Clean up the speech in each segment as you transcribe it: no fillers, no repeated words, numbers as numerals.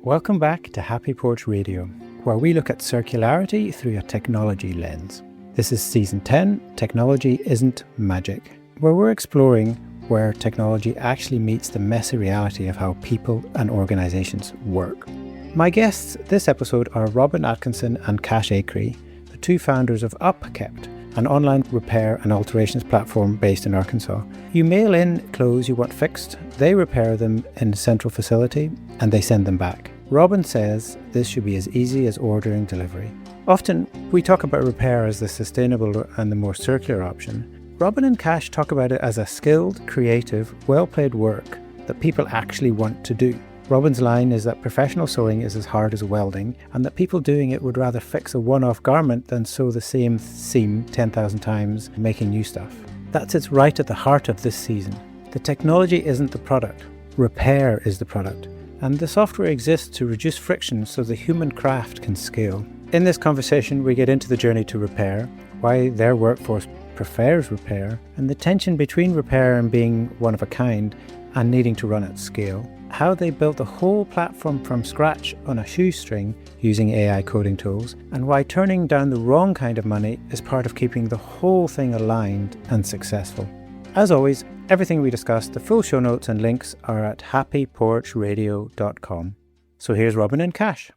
Welcome back to HappyPorch Radio, where we look at circularity through a technology lens. This is Season 10, Technology Isn't Magic, where we're exploring where technology actually meets the messy reality of how people and organizations work. My guests this episode are Robin Atkinson and Acrey, the two founders of Upkept, an online repair and alterations platform based in Arkansas. You mail in clothes you want fixed, they repair them in a central facility, and they send them back. Robin says this should be as easy as ordering delivery. Often, we talk about repair as the sustainable and the more circular option. Robin and Cash talk about it as a skilled, creative, well-played work that people actually want to do. Robin's line is that professional sewing is as hard as welding, and that people doing it would rather fix a one-off garment than sew the same seam 10,000 times making new stuff. That sits right at the heart of this season. The technology isn't the product, repair is the product, and the software exists to reduce friction so the human craft can scale. In this conversation, we get into the journey to repair, why their workforce prefers repair, and the tension between repair and being one of a kind and needing to run at scale. How they built a whole platform from scratch on a shoestring using AI coding tools, and why turning down the wrong kind of money is part of keeping the whole thing aligned and successful. As always, everything we discussed, the full show notes and links are at HappyPorchRadio.com. So here's Robin and Cash.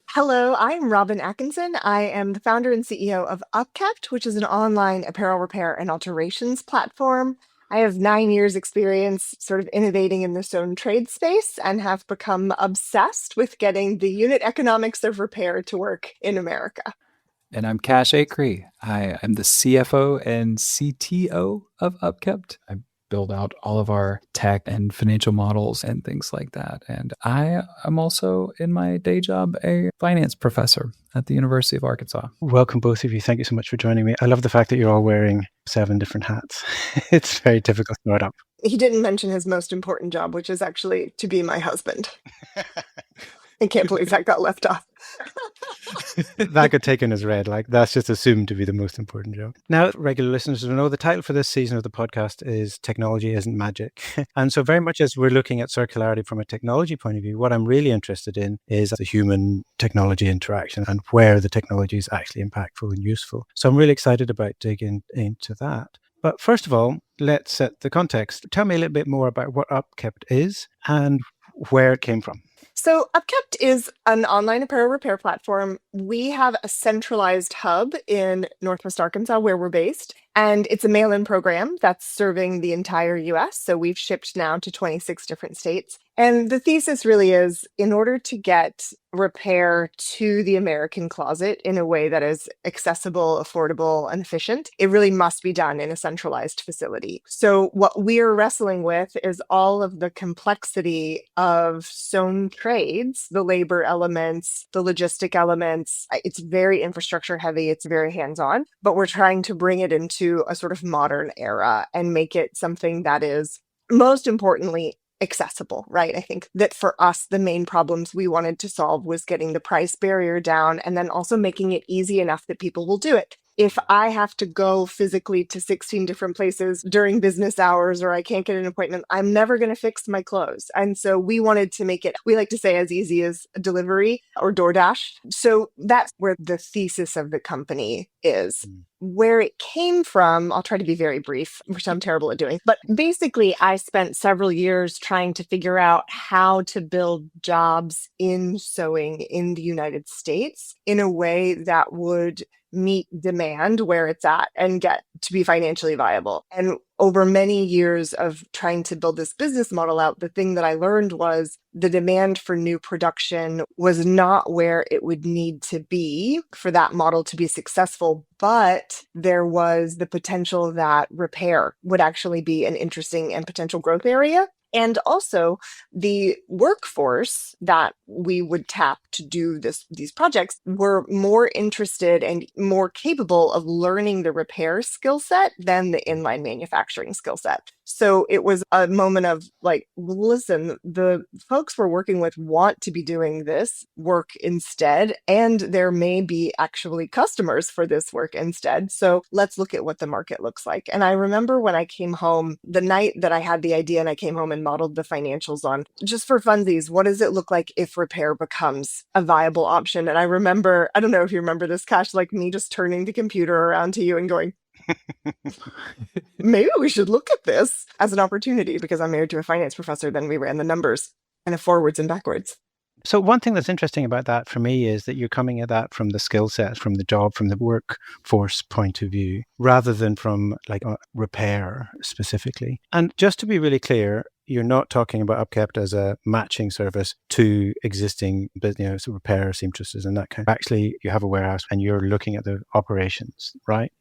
Hello, I'm Robin Atkinson. I am the founder and CEO of Upkept, which is an online apparel repair and alterations platform. I have 9 years experience sort of innovating in the sewn trade space and have become obsessed with getting the unit economics of repair to work in America. And I'm Acrey. I am the CFO and CTO of Upkept. I build out all of our tech and financial models and things like that. And I am also, in my day job, a finance professor at the University of Arkansas. Welcome, both of you. Thank you so much for joining me. I love the fact that you're all wearing 7 different hats. It's very difficult to up. He didn't mention his most important job, which is actually to be my husband. I can't believe that got left off. That got taken as read, like that's just assumed to be the most important job. Now, regular listeners will know the title for this season of the podcast is Technology Isn't Magic. And so very much as we're looking at circularity from a technology point of view, what I'm really interested in is the human technology interaction and where the technology is actually impactful and useful. So I'm really excited about digging into that. But first of all, let's set the context. Tell me a little bit more about what Upkept is and where it came from. So Upkept is an online apparel repair platform. We have a centralized hub in Northwest Arkansas where we're based, and it's a mail-in program that's serving the entire US. So we've shipped now to 26 different states. And the thesis really is, in order to get repair to the American closet in a way that is accessible, affordable, and efficient, it really must be done in a centralized facility. So what we're wrestling with is all of the complexity of sewn trades, the labor elements, the logistic elements. It's very infrastructure heavy, it's very hands-on, but we're trying to bring it into a sort of modern era and make it something that is, most importantly, accessible, right? I think that for us, the main problems we wanted to solve was getting the price barrier down and then also making it easy enough that people will do it. If I have to go physically to 16 different places during business hours or I can't get an appointment, I'm never going to fix my clothes. And so we wanted to make it, we like to say, as easy as delivery or DoorDash. So that's where the thesis of the company is. Where it came from, I'll try to be very brief, which I'm terrible at doing. But basically, I spent several years trying to figure out how to build jobs in sewing in the United States in a way that would meet demand where it's at and get to be financially viable. And over many years of trying to build this business model out, the thing that I learned was the demand for new production was not where it would need to be for that model to be successful, but there was the potential that repair would actually be an interesting and potential growth area. And also the workforce that we would tap to do these projects were more interested and more capable of learning the repair skill set than the inline manufacturing skill set. So it was a moment of like, listen, the folks we're working with want to be doing this work instead, and there may be actually customers for this work instead. So let's look at what the market looks like. And I remember when I came home, the night that I had the idea and I came home and modeled the financials on, just for funsies, what does it look like if repair becomes a viable option? And I remember, I don't know if you remember this, Cash, like me just turning the computer around to you and going, maybe we should look at this as an opportunity, because I'm married to a finance professor. Then we ran the numbers kind of forwards and backwards. So one thing that's interesting about that for me is that you're coming at that from the skill set, from the job, from the workforce point of view, rather than from like repair specifically. And just to be really clear, you're not talking about Upkept as a matching service to existing business, repair seamstresses and that kind of. Actually, you have a warehouse and you're looking at the operations, right?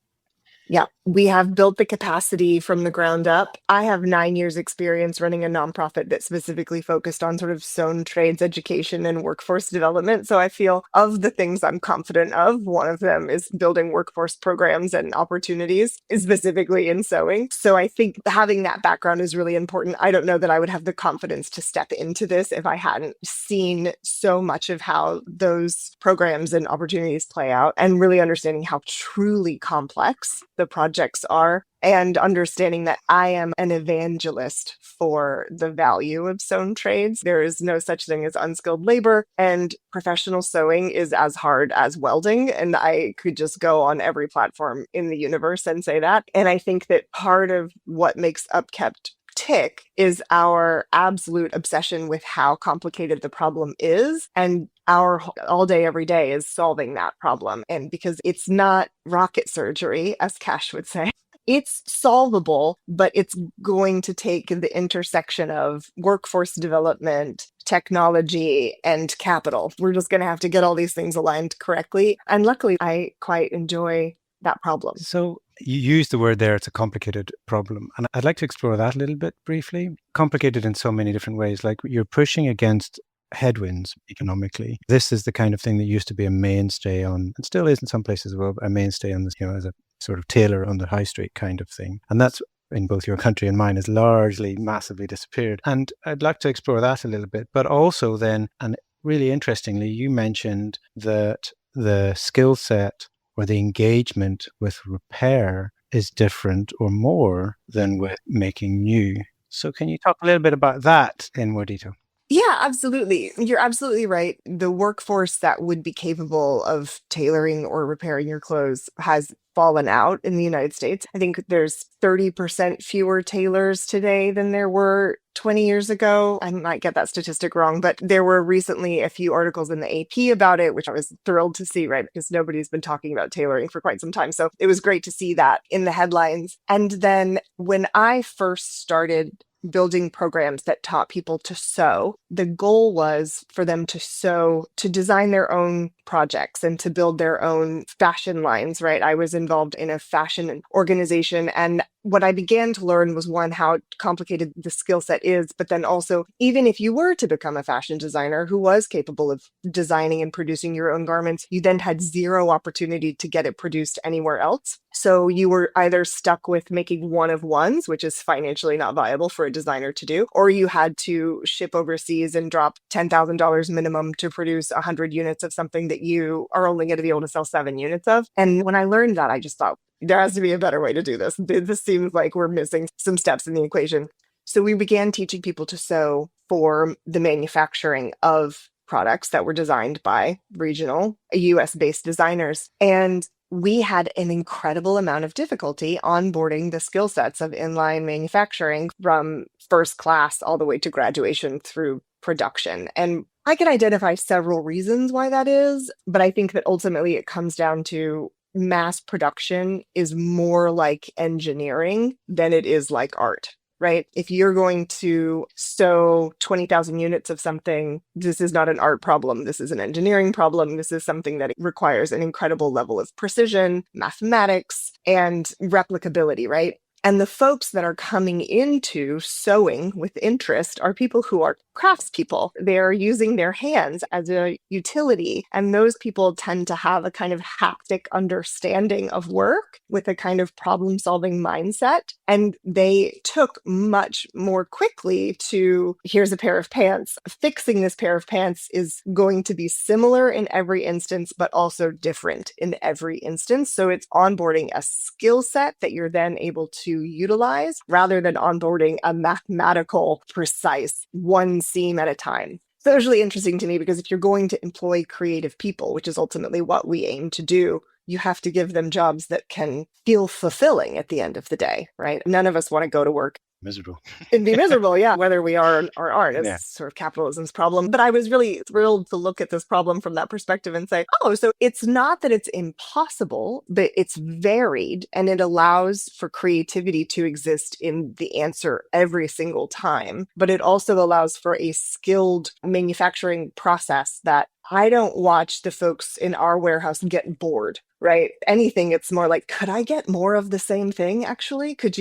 Yeah, we have built the capacity from the ground up. I have 9 years experience running a nonprofit that specifically focused on sort of sewn trades education and workforce development. So I feel of the things I'm confident of, one of them is building workforce programs and opportunities, specifically in sewing. So I think having that background is really important. I don't know that I would have the confidence to step into this if I hadn't seen so much of how those programs and opportunities play out, and really understanding how truly complex the projects are, and understanding that I am an evangelist for the value of sewn trades. There is no such thing as unskilled labor, and professional sewing is as hard as welding. And I could just go on every platform in the universe and say that. And I think that part of what makes Upkept tick is our absolute obsession with how complicated the problem is, and our all day every day is solving that problem. And because it's not rocket surgery, as Cash would say, it's solvable, but it's going to take the intersection of workforce development, technology, and capital. We're just going to have to get all these things aligned correctly. And luckily, I quite enjoy that problem. So you used the word there, it's a complicated problem. And I'd like to explore that a little bit briefly. Complicated in so many different ways. Like you're pushing against headwinds economically. This is the kind of thing that used to be a mainstay on, and still is in some places as well, a mainstay on this, as a sort of tailor on the high street kind of thing. And that's in both your country and mine has largely massively disappeared. And I'd like to explore that a little bit. But also then, and really interestingly, you mentioned that the skill set or the engagement with repair is different or more than with making new. So can you talk a little bit about that in more detail? Yeah, absolutely. You're absolutely right. The workforce that would be capable of tailoring or repairing your clothes has fallen out in the United States. I think there's 30% fewer tailors today than there were 20 years ago. I might get that statistic wrong, but there were recently a few articles in the AP about it, which I was thrilled to see, right? Because nobody's been talking about tailoring for quite some time. So it was great to see that in the headlines. And then when I first started building programs that taught people to sew, the goal was for them to sew, to design their own projects and to build their own fashion lines, right? I was involved in a fashion organization, and what I began to learn was, one, how complicated the skill set is, but then also, even if you were to become a fashion designer who was capable of designing and producing your own garments, you then had zero opportunity to get it produced anywhere else. So you were either stuck with making one of ones, which is financially not viable for a designer to do, or you had to ship overseas and drop $10,000 minimum to produce 100 units of something that you are only going to be able to sell 7 units of. And when I learned that, I just thought, there has to be a better way to do this. This seems like we're missing some steps in the equation. So we began teaching people to sew for the manufacturing of products that were designed by regional US-based designers. And we had an incredible amount of difficulty onboarding the skill sets of inline manufacturing from first class all the way to graduation through production. And I can identify several reasons why that is, but I think that ultimately it comes down to mass production is more like engineering than it is like art, right? If you're going to sew 20,000 units of something, this is not an art problem. This is an engineering problem. This is something that requires an incredible level of precision, mathematics, and replicability, right? And the folks that are coming into sewing with interest are people who are craftspeople. They're using their hands as a utility. And those people tend to have a kind of haptic understanding of work with a kind of problem solving mindset. And they took much more quickly to here's a pair of pants. Fixing this pair of pants is going to be similar in every instance, but also different in every instance. So it's onboarding a skill set that you're then able to utilize rather than onboarding a mathematical, precise one seam at a time. So it was really interesting to me because if you're going to employ creative people, which is ultimately what we aim to do, you have to give them jobs that can feel fulfilling at the end of the day, right? None of us want to go to work Miserable. and be miserable, yeah, whether we are or aren't. It's Yeah. sort of capitalism's problem. But I was really thrilled to look at this problem from that perspective and say, oh, so it's not that it's impossible, but it's varied and it allows for creativity to exist in the answer every single time. But it also allows for a skilled manufacturing process that I don't watch the folks in our warehouse get bored, right? Anything, it's more like, could I get more of the same thing, actually? Could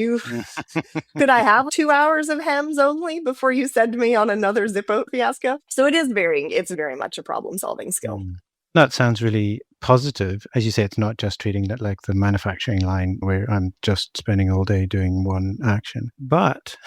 I have 2 hours of hems only before you send me on another Zippo fiasco? So it is varying. It's very much a problem-solving skill. That sounds really positive. As you say, it's not just treating it like the manufacturing line where I'm just spending all day doing one action. But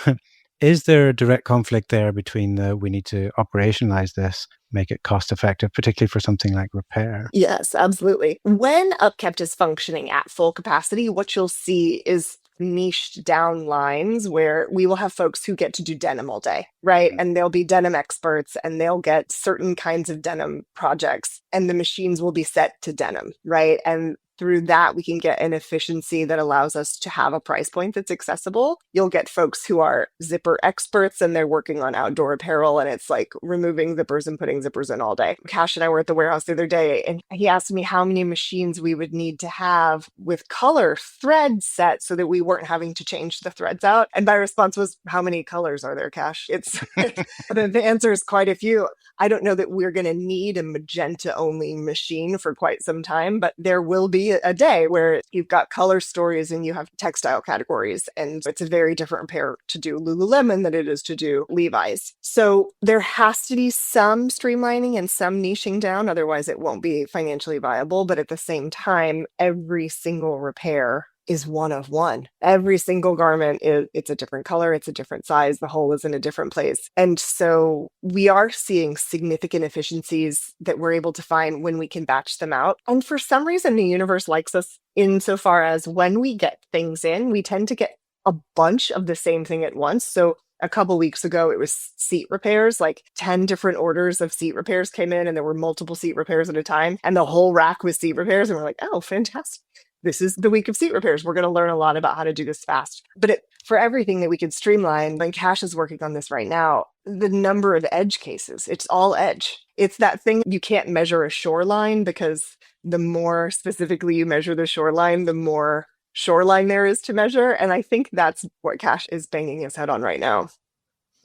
is there a direct conflict there between we need to operationalize this, make it cost effective, particularly for something like repair? Yes, absolutely. When Upkept is functioning at full capacity, what you'll see is niched down lines where we will have folks who get to do denim all day, right? And they'll be denim experts and they'll get certain kinds of denim projects and the machines will be set to denim, right? And through that, we can get an efficiency that allows us to have a price point that's accessible. You'll get folks who are zipper experts and they're working on outdoor apparel and it's like removing zippers and putting zippers in all day. Cash and I were at the warehouse the other day and he asked me how many machines we would need to have with color thread set so that we weren't having to change the threads out. And my response was, how many colors are there, Cash? It's the answer is quite a few. I don't know that we're going to need a magenta only machine for quite some time, but there will be a day where you've got color stories and you have textile categories. And it's a very different pair to do Lululemon than it is to do Levi's. So there has to be some streamlining and some niching down. Otherwise, it won't be financially viable. But at the same time, every single repair is one of one. Every single garment it's a different color, it's a different size, the hole is in a different place. And so we are seeing significant efficiencies that we're able to find when we can batch them out. And for some reason, the universe likes us insofar as when we get things in, we tend to get a bunch of the same thing at once. So a couple weeks ago, it was seat repairs, like 10 different orders of seat repairs came in and there were multiple seat repairs at a time. And the whole rack was seat repairs. And we're like, oh, fantastic. This is the week of seat repairs. We're going to learn a lot about how to do this fast. But for everything that we could streamline, and Cash is working on this right now, the number of edge cases, it's all edge. It's that thing you can't measure a shoreline because the more specifically you measure the shoreline, the more shoreline there is to measure. And I think that's what Cash is banging his head on right now.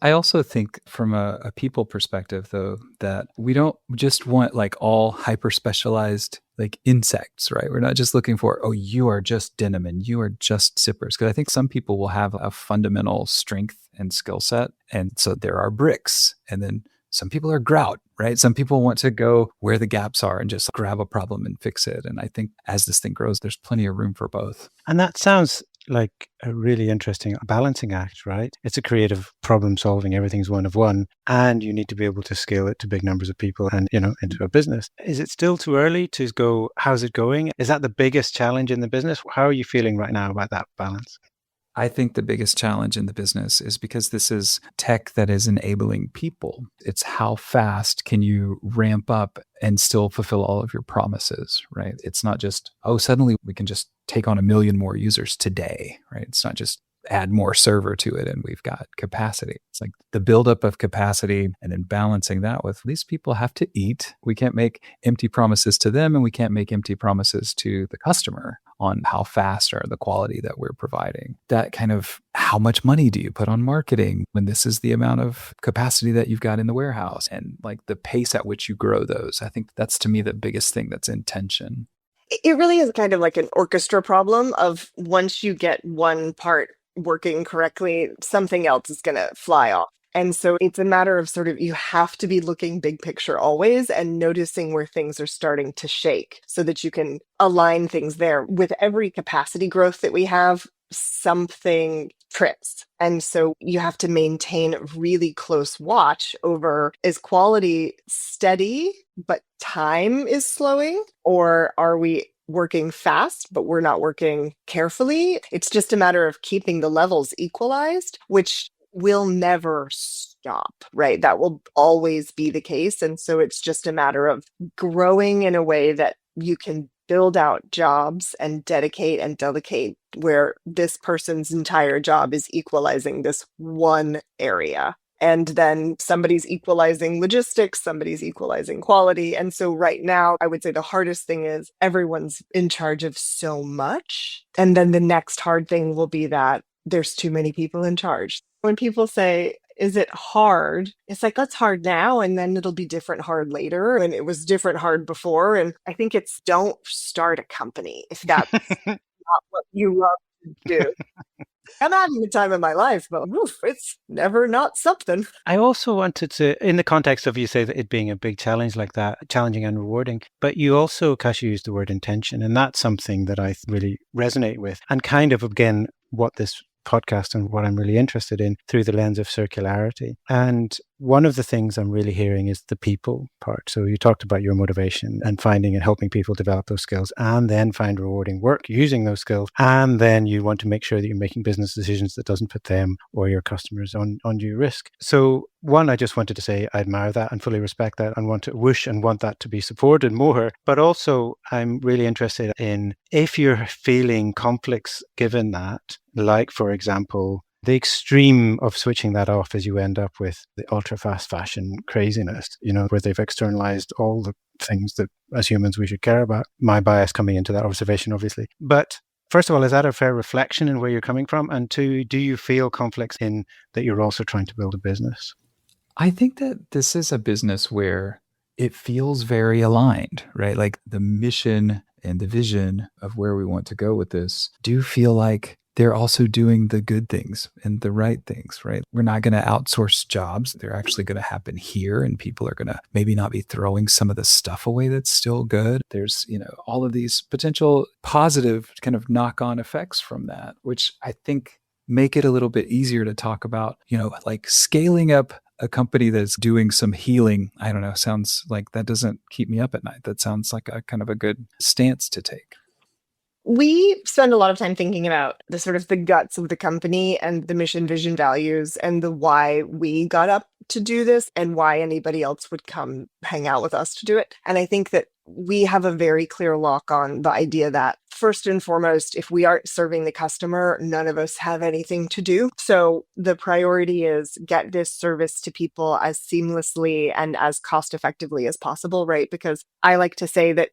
I also think from a people perspective, though, that we don't just want like all hyper specialized like insects, right? We're not just looking for, oh, you are just denim and you are just zippers. Because I think some people will have a fundamental strength and skill set. And so there are bricks. And then some people are grout, right? Some people want to go where the gaps are and just grab a problem and fix it. And I think as this thing grows, there's plenty of room for both. And that sounds like a really interesting balancing act, right? It's a creative problem solving. Everything's one of one. And you need to be able to scale it to big numbers of people and, into a business. Is it still too early to go, how's it going? Is that the biggest challenge in the business? How are you feeling right now about that balance? I think the biggest challenge in the business is because this is tech that is enabling people. It's how fast can you ramp up and still fulfill all of your promises, right? It's not just, oh, suddenly we can just take on 1 million more users today, right? It's not just add more server to it and we've got capacity. It's like the buildup of capacity and then balancing that with these people have to eat. We can't make empty promises to them and we can't make empty promises to the customer on how fast or the quality that we're providing. That kind of how much money do you put on marketing when this is the amount of capacity that you've got in the warehouse and like the pace at which you grow those. I think that's to me the biggest thing that's in tension. It really is kind of like an orchestra problem of once you get one part working correctly, something else is going to fly off. And so it's a matter of sort of, you have to be looking big picture always and noticing where things are starting to shake so that you can align things there. With every capacity growth that we have, something trips. And so you have to maintain really close watch over, is quality steady, but time is slowing? Or are we working fast, but we're not working carefully? It's just a matter of keeping the levels equalized, which will never stop, right? That will always be the case. And so it's just a matter of growing in a way that you can build out jobs and dedicate and delegate where this person's entire job is equalizing this one area. And then somebody's equalizing logistics, somebody's equalizing quality. And so right now, I would say the hardest thing is everyone's in charge of so much. And then the next hard thing will be that there's too many people in charge. When people say, is it hard? It's like, that's hard now, and then it'll be different hard later. And it was different hard before. And I think it's, don't start a company if that's not what you love to do. I'm having the time of my life, but it's never not something. I also wanted to, in the context of you say that it being a big challenge like that, challenging and rewarding, but you also, Kasia, used the word intention. And that's something that I really resonate with. And kind of, again, what this podcast and what I'm really interested in through the lens of circularity. And one of the things I'm really hearing is the people part. So you talked about your motivation and finding and helping people develop those skills and then find rewarding work using those skills. And then you want to make sure that you're making business decisions that doesn't put them or your customers on undue risk. So one, I just wanted to say I admire that and fully respect that and want to wish and want that to be supported more. But also I'm really interested in if you're feeling conflicts given that, like, for example, the extreme of switching that off as you end up with the ultra fast fashion craziness, where they've externalized all the things that as humans we should care about. My bias coming into that observation, obviously. But first of all, is that a fair reflection in where you're coming from? And two, do you feel conflicts in that you're also trying to build a business? I think that this is a business where it feels very aligned, right? Like the mission and the vision of where we want to go with this do feel like they're also doing the good things and the right things, right? We're not going to outsource jobs. They're actually going to happen here, and people are going to maybe not be throwing some of the stuff away that's still good. There's, all of these potential positive kind of knock-on effects from that, which I think make it a little bit easier to talk about, like scaling up a company that's doing some healing. I don't know, sounds like that doesn't keep me up at night. That sounds like a kind of a good stance to take. We spend a lot of time thinking about the sort of the guts of the company and the mission, vision, values, and the why we got up to do this and why anybody else would come hang out with us to do it. And I think that we have a very clear lock on the idea that first and foremost, if we aren't serving the customer, none of us have anything to do. So the priority is get this service to people as seamlessly and as cost effectively as possible, right? Because I like to say that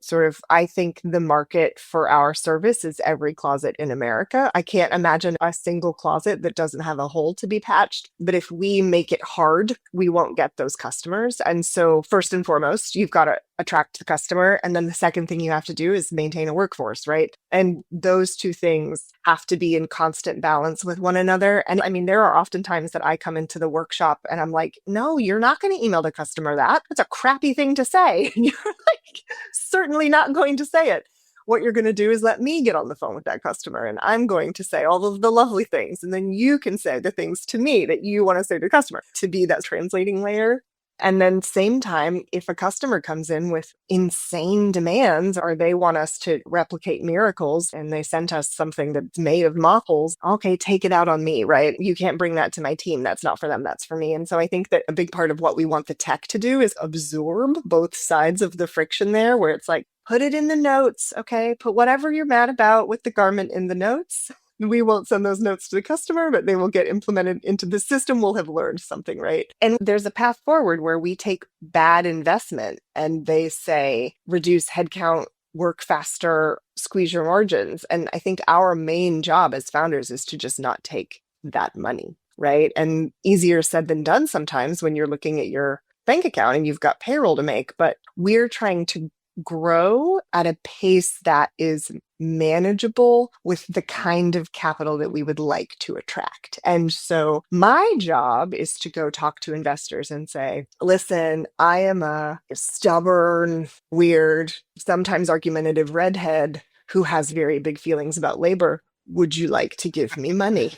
I think the market for our service is every closet in America. I can't imagine a single closet that doesn't have a hole to be patched. But if we make it hard, we won't get those customers. And so first and foremost, you've got to attract the customer. And then the second thing you have to do is maintain a workforce, right? And those two things have to be in constant balance with one another. And I mean, there are often times that I come into the workshop and I'm like, no, you're not going to email the customer that. That's a crappy thing to say. And you're like, certainly not going to say it. What you're going to do is let me get on the phone with that customer and I'm going to say all of the lovely things. And then you can say the things to me that you want to say to the customer to be that translating layer. And then same time, if a customer comes in with insane demands or they want us to replicate miracles and they sent us something that's made of mothballs, okay, take it out on me, right? You can't bring that to my team. That's not for them. That's for me. And so I think that a big part of what we want the tech to do is absorb both sides of the friction there, where it's like, put it in the notes, okay? Put whatever you're mad about with the garment in the notes. We won't send those notes to the customer, but they will get implemented into the system. We'll have learned something, right? And there's a path forward where we take bad investment and they say, reduce headcount, work faster, squeeze your margins. And I think our main job as founders is to just not take that money, right? And easier said than done sometimes when you're looking at your bank account and you've got payroll to make, but we're trying to grow at a pace that is manageable with the kind of capital that we would like to attract. And so my job is to go talk to investors and say, listen, I am a stubborn, weird, sometimes argumentative redhead who has very big feelings about labor. Would you like to give me money?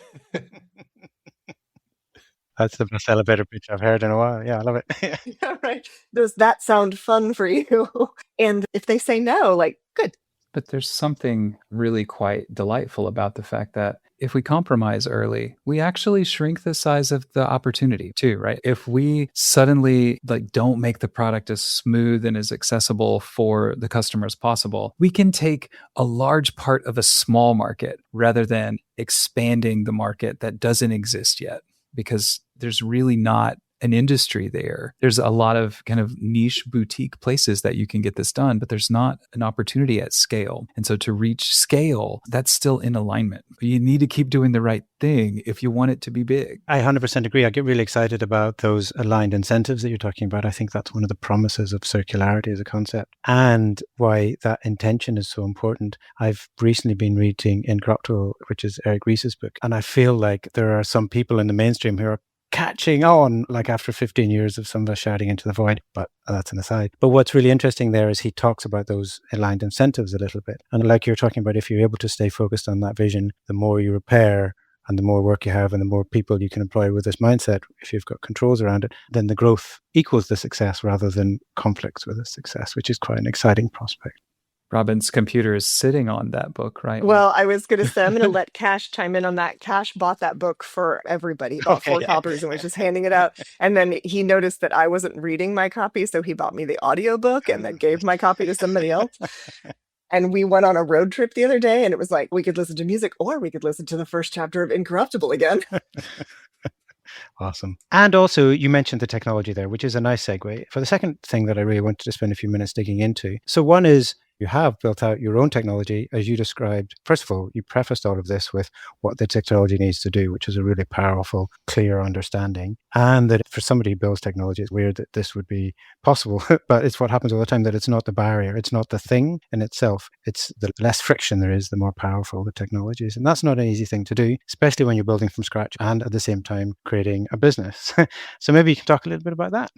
That's the best elevator pitch I've heard in a while. Yeah, I love it. Yeah, right. Does that sound fun for you? And if they say no, like, good. But there's something really quite delightful about the fact that if we compromise early, we actually shrink the size of the opportunity too, right? If we suddenly don't make the product as smooth and as accessible for the customer as possible, we can take a large part of a small market rather than expanding the market that doesn't exist yet, because there's really not an industry there. There's a lot of kind of niche boutique places that you can get this done, but there's not an opportunity at scale. And so to reach scale, that's still in alignment. But you need to keep doing the right thing if you want it to be big. I 100% agree. I get really excited about those aligned incentives that you're talking about. I think that's one of the promises of circularity as a concept and why that intention is so important. I've recently been reading Incorruptible, which is Eric Ries's book, and I feel like there are some people in the mainstream who are catching on, like after 15 years of some of us shouting into the void, but that's an aside. But what's really interesting there is he talks about those aligned incentives a little bit. And like you're talking about, if you're able to stay focused on that vision, the more you repair and the more work you have and the more people you can employ with this mindset, if you've got controls around it, then the growth equals the success rather than conflicts with the success, which is quite an exciting prospect. Robin's computer is sitting on that book, right? Well, I was going to say, I'm going to let Cash chime in on that. Cash bought that book for everybody, bought 4 copies and was just handing it out. And then he noticed that I wasn't reading my copy, so he bought me the audiobook and then gave my copy to somebody else. And we went on a road trip the other day, and it was like, we could listen to music or we could listen to the first chapter of Incorruptible again. Awesome. And also, you mentioned the technology there, which is a nice segue for the second thing that I really wanted to spend a few minutes digging into. So one is, you have built out your own technology, as you described. First of all, you prefaced all of this with what the technology needs to do, which is a really powerful, clear understanding. And that for somebody who builds technology, it's weird that this would be possible, but it's what happens all the time, that it's not the barrier. It's not the thing in itself. It's the less friction there is, the more powerful the technology is. And that's not an easy thing to do, especially when you're building from scratch and at the same time creating a business. So maybe you can talk a little bit about that.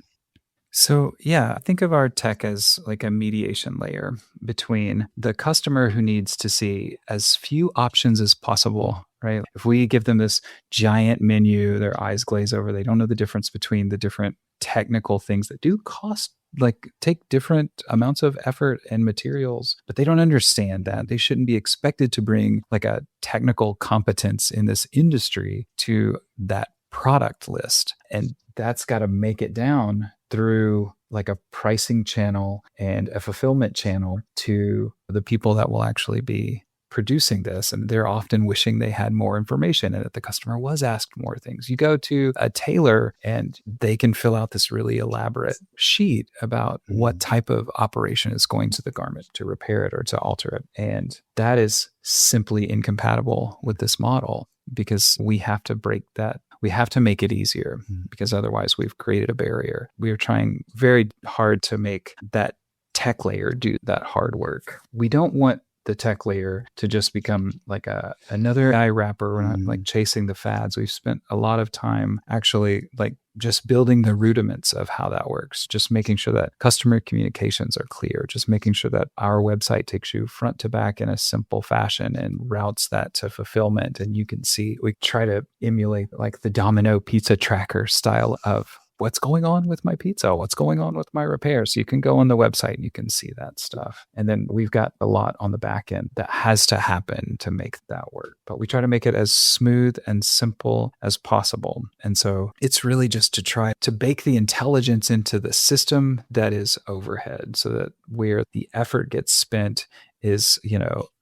So yeah, think of our tech as like a mediation layer between the customer who needs to see as few options as possible, right? If we give them this giant menu, their eyes glaze over, they don't know the difference between the different technical things that do cost, like take different amounts of effort and materials, but they don't understand that. They shouldn't be expected to bring like a technical competence in this industry to that product list. And that's got to make it down through like a pricing channel and a fulfillment channel to the people that will actually be producing this. And they're often wishing they had more information and that the customer was asked more things. You go to a tailor and they can fill out this really elaborate sheet about what type of operation is going to the garment to repair it or to alter it. And that is simply incompatible with this model because we have to break that. We have to make it easier because otherwise we've created a barrier. We are trying very hard to make that tech layer do that hard work. We don't want the tech layer to just become like another eye wrapper. We're not like chasing the fads. We've spent a lot of time actually like just building the rudiments of how that works, just making sure that customer communications are clear, just making sure that our website takes you front to back in a simple fashion and routes that to fulfillment. And you can see, we try to emulate like the Domino pizza tracker style of what's going on with my pizza, what's going on with my repair. So you can go on the website and you can see that stuff. And then we've got a lot on the back end that has to happen to make that work. But we try to make it as smooth and simple as possible. And so it's really just to try to bake the intelligence into the system that is overhead so that where the effort gets spent is,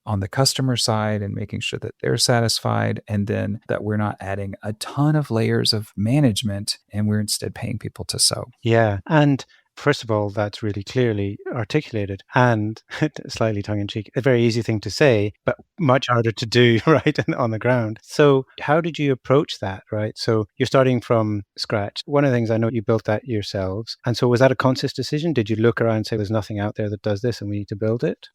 on the customer side and making sure that they're satisfied, and then that we're not adding a ton of layers of management and we're instead paying people to sew. Yeah. And First of all, that's really clearly articulated and slightly tongue-in-cheek, a very easy thing to say, but much harder to do, right, on the ground. So how did you approach that, right? So you're starting from scratch. One of the things I know, you built that yourselves. And so was that a conscious decision? Did you look around and say, there's nothing out there that does this and we need to build it?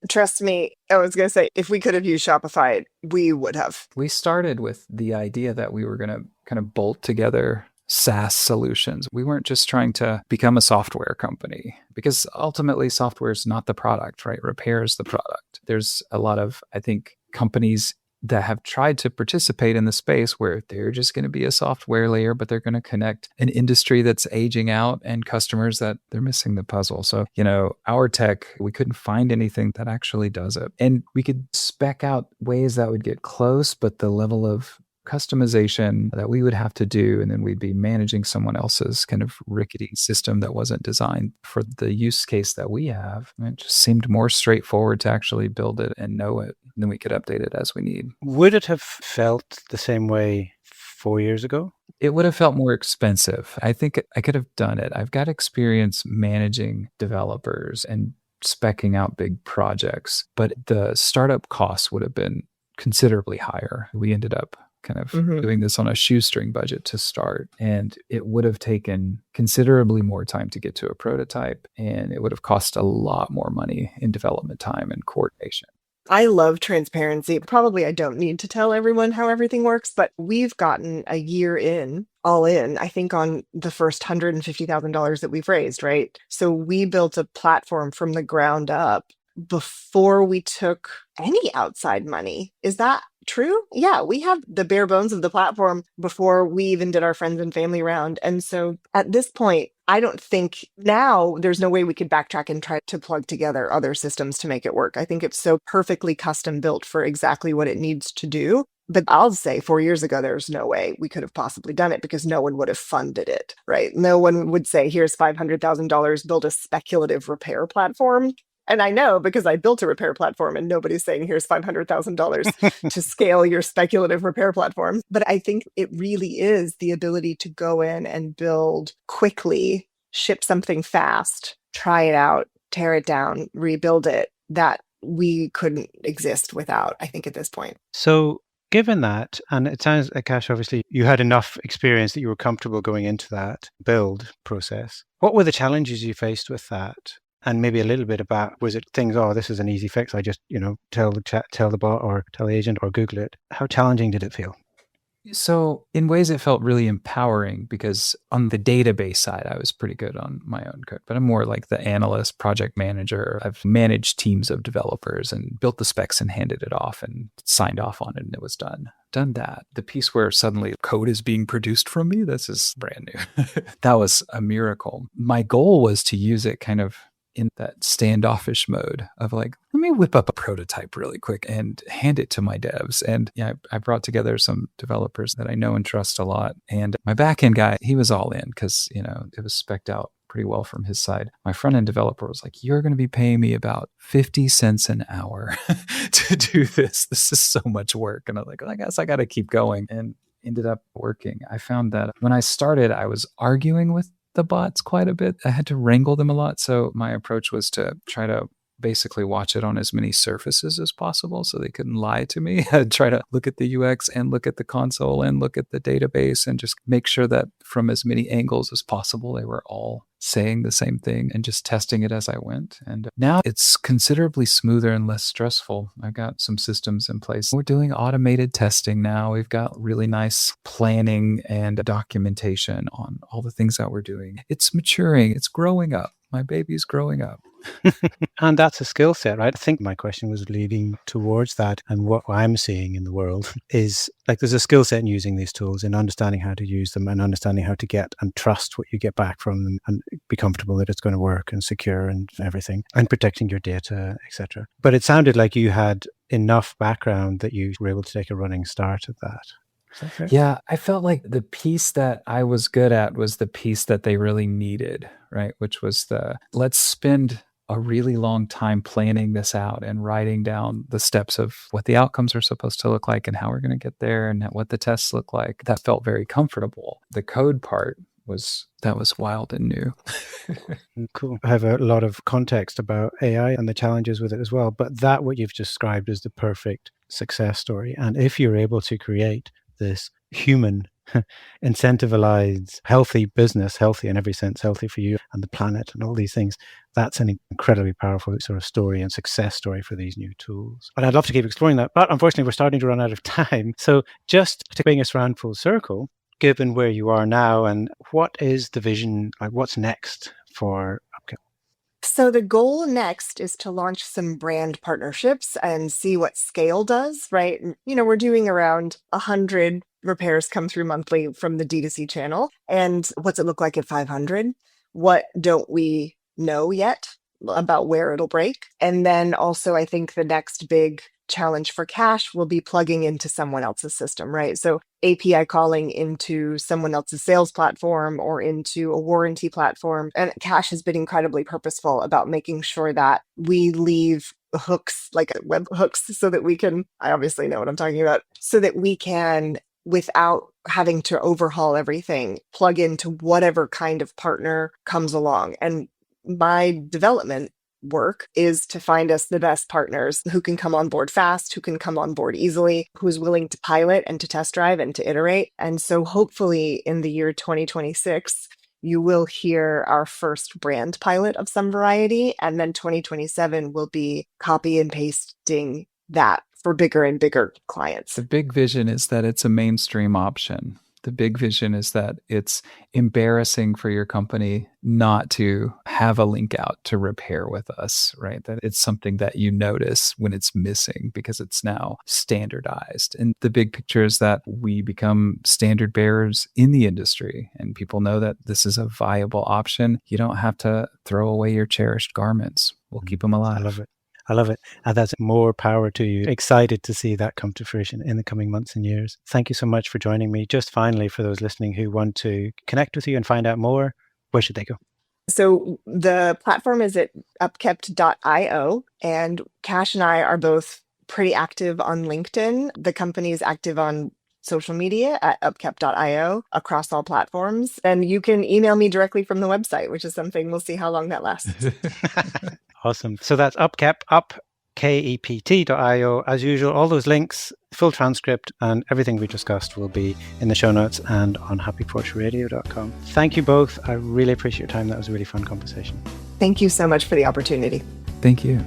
Trust me, I was going to say, if we could have used Shopify, we would have. We started with the idea that we were going to kind of bolt together SaaS solutions. We weren't just trying to become a software company, because ultimately software is not the product, right? Repair is the product. There's a lot of, I think, companies that have tried to participate in the space where they're just going to be a software layer, but they're going to connect an industry that's aging out and customers that they're missing the puzzle. So, our tech, we couldn't find anything that actually does it. And we could spec out ways that would get close, but the level of customization that we would have to do, and then we'd be managing someone else's kind of rickety system that wasn't designed for the use case that we have. And it just seemed more straightforward to actually build it and know it, and then we could update it as we need. Would it have felt the same way 4 years ago? It would have felt more expensive. I think I could have done it. I've got experience managing developers and speccing out big projects, but the startup costs would have been considerably higher. We ended up kind of doing this on a shoestring budget to start. And it would have taken considerably more time to get to a prototype. And it would have cost a lot more money in development time and coordination. I love transparency. Probably I don't need to tell everyone how everything works, but we've gotten a year in, all in, I think on the first $150,000 that we've raised, right? So we built a platform from the ground up before we took any outside money. Is that true? Yeah, we have the bare bones of the platform before we even did our friends and family round. And so at this point, I don't think now there's no way we could backtrack and try to plug together other systems to make it work. I think it's so perfectly custom built for exactly what it needs to do. But I'll say 4 years ago, there's no way we could have possibly done it because no one would have funded it, right? No one would say, here's $500,000, build a speculative repair platform. And I know because I built a repair platform and nobody's saying, here's $500,000 to scale your speculative repair platform. But I think it really is the ability to go in and build quickly, ship something fast, try it out, tear it down, rebuild it, that we couldn't exist without, I think, at this point. So given that, and it sounds like, Cash, obviously you had enough experience that you were comfortable going into that build process. What were the challenges you faced with that? And maybe a little bit about, was it things, this is an easy fix, I just, tell the bot or tell the agent or Google it. How challenging did it feel? So in ways it felt really empowering because on the database side, I was pretty good on my own code, but I'm more like the analyst, project manager. I've managed teams of developers and built the specs and handed it off and signed off on it and it was done. Done that. The piece where suddenly code is being produced from me, this is brand new. That was a miracle. My goal was to use it kind of in that standoffish mode of like, let me whip up a prototype really quick and hand it to my devs. And I brought together some developers that I know and trust a lot. And my backend guy, he was all in because, it was spec'd out pretty well from his side. My front end developer was like, you're going to be paying me about 50 cents an hour to do this. This is so much work. And I was like, I guess I got to keep going. And ended up working. I found that when I started, I was arguing with the bots quite a bit. I had to wrangle them a lot. So my approach was to try to basically watch it on as many surfaces as possible so they couldn't lie to me. I'd try to look at the UX and look at the console and look at the database and just make sure that from as many angles as possible, they were all saying the same thing and just testing it as I went. And now it's considerably smoother and less stressful. I've got some systems in place. We're doing automated testing now. We've got really nice planning and documentation on all the things that we're doing. It's maturing. It's growing up. My baby's growing up. And that's a skill set, right? I think my question was leading towards that. And what I'm seeing in the world is like there's a skill set in using these tools and understanding how to use them and understanding how to get and trust what you get back from them and be comfortable that it's going to work and secure and everything and protecting your data, etc. But it sounded like you had enough background that you were able to take a running start at that. Okay. Yeah, I felt like the piece that I was good at was the piece that they really needed, right? Which was let's spend a really long time planning this out and writing down the steps of what the outcomes are supposed to look like and how we're going to get there and what the tests look like. That felt very comfortable. The code part was wild and new. Cool. I have a lot of context about AI and the challenges with it as well, but that what you've described is the perfect success story. And if you're able to create this human incentivized, healthy business, healthy in every sense, healthy for you and the planet and all these things, that's an incredibly powerful sort of story and success story for these new tools. And I'd love to keep exploring that, but unfortunately we're starting to run out of time. So just to bring us around full circle, given where you are now and what is the vision, like what's next for Upkept? So the goal next is to launch some brand partnerships and see what scale does, right? We're doing around 100 repairs come through monthly from the D2C channel. And what's it look like at 500? What don't we know yet about where it'll break? And then also, I think the next big challenge for Cash will be plugging into someone else's system, right? So API calling into someone else's sales platform or into a warranty platform. And Cash has been incredibly purposeful about making sure that we leave hooks, like web hooks, so that we can, I obviously know what I'm talking about, so that we can, without having to overhaul everything, plug into whatever kind of partner comes along. And my development work is to find us the best partners who can come on board fast, who can come on board easily, who's willing to pilot and to test drive and to iterate. And so hopefully in the year 2026, you will hear our first brand pilot of some variety. And then 2027 will be copy and pasting that for bigger and bigger clients. The big vision is that it's a mainstream option. The big vision is that it's embarrassing for your company not to have a link out to repair with us, right? That it's something that you notice when it's missing because it's now standardized. And the big picture is that we become standard bearers in the industry and people know that this is a viable option. You don't have to throw away your cherished garments. We'll keep them alive. I love it. I love it. And that's more power to you. Excited to see that come to fruition in the coming months and years. Thank you so much for joining me. Just finally, for those listening who want to connect with you and find out more, where should they go? So the platform is at upkept.io, and Cash and I are both pretty active on LinkedIn. The company is active on social media at upkept.io across all platforms. And you can email me directly from the website, which is something we'll see how long that lasts. Awesome. So that's Upkept, upkept.io. As usual, all those links, full transcript, and everything we discussed will be in the show notes and on HappyPorchRadio.com. Thank you both. I really appreciate your time. That was a really fun conversation. Thank you so much for the opportunity. Thank you.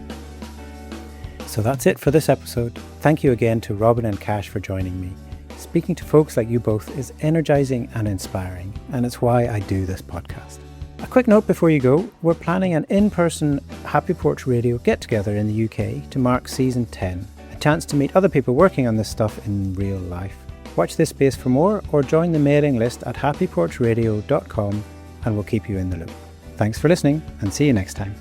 So that's it for this episode. Thank you again to Robin and Cash for joining me. Speaking to folks like you both is energizing and inspiring, and it's why I do this podcast. A quick note before you go, we're planning an in-person HappyPorch Radio get-together in the UK to mark season 10, a chance to meet other people working on this stuff in real life. Watch this space for more or join the mailing list at HappyPorchRadio.com and we'll keep you in the loop. Thanks for listening and see you next time.